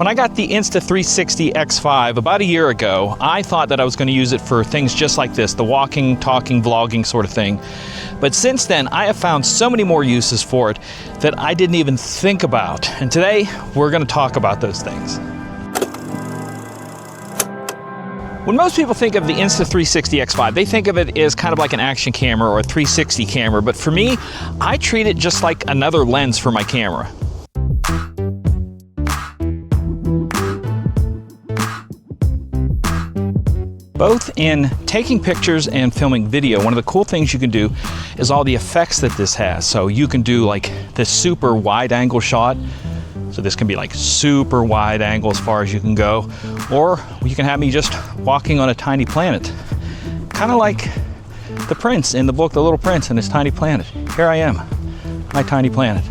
When I got the Insta360 X5 about a year ago, I thought that I was going to use it for things just like this, the walking, talking, vlogging sort of thing. But since then, I have found so many more uses for it that I didn't even think about. And today, we're going to talk about those things. When most people think of the Insta360 X5, they think of it as kind of like an action camera or a 360 camera. But for me, I treat it just like another lens for my camera. Both in taking pictures and filming video, one of the cool things you can do is all the effects that this has. So you can do like this super wide angle shot. So this can be like super wide angle as far as you can go. Or you can have me just walking on a tiny planet. Kind of like the prince in the book, The Little Prince and His Tiny Planet. Here I am, my tiny planet.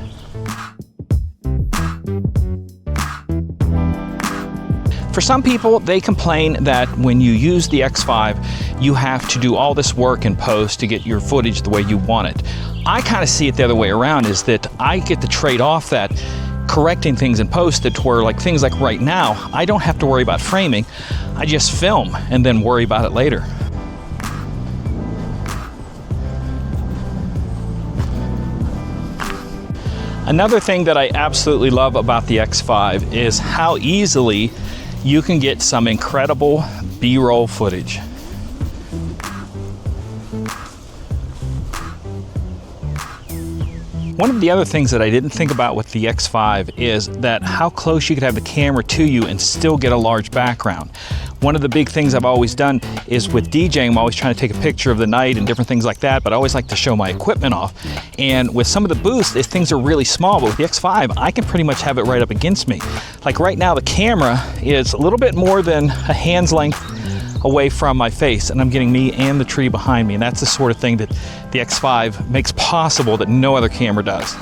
For some people, they complain that when you use the X5, you have to do all this work in post to get your footage the way you want it. I kind of see it the other way around, is that I get to trade off that correcting things in post to where like things like right now, I don't have to worry about framing. I just film and then worry about it later. Another thing that I absolutely love about the X5 is how easily you can get some incredible B-roll footage. One of the other things that I didn't think about with the X5 is that how close you could have the camera to you and still get a large background. One of the big things I've always done is with DJing, I'm always trying to take a picture of the night and different things like that, but I always like to show my equipment off. And with some of the booths, if things are really small, but with the X5, I can pretty much have it right up against me. Like right now, the camera is a little bit more than a hand's length away from my face, and I'm getting me and the tree behind me. And that's the sort of thing that the X5 makes possible that no other camera does.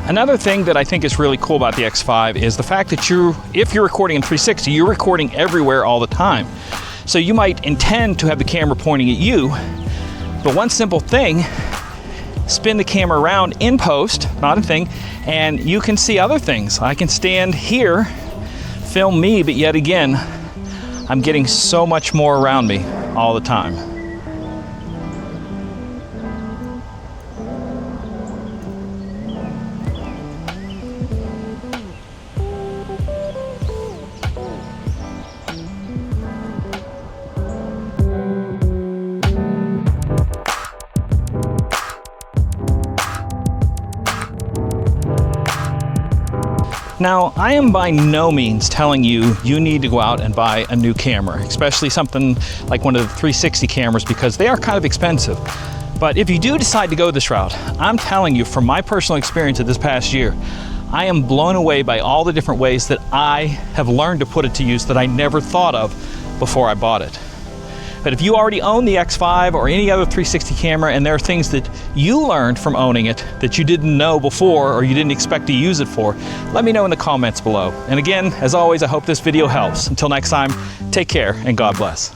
Another thing that I think is really cool about the X5 is the fact that if you're recording in 360, you're recording everywhere all the time. So you might intend to have the camera pointing at you, but one simple thing, spin the camera around in post, not a thing, and you can see other things. I can stand here, film me, but yet again, I'm getting so much more around me all the time. Now, I am by no means telling you need to go out and buy a new camera, especially something like one of the 360 cameras, because they are kind of expensive. But if you do decide to go this route, I'm telling you from my personal experience of this past year, I am blown away by all the different ways that I have learned to put it to use that I never thought of before I bought it. But if you already own the X5 or any other 360 camera and there are things that you learned from owning it that you didn't know before or you didn't expect to use it for, let me know in the comments below. And again, as always, I hope this video helps. Until next time, take care and God bless.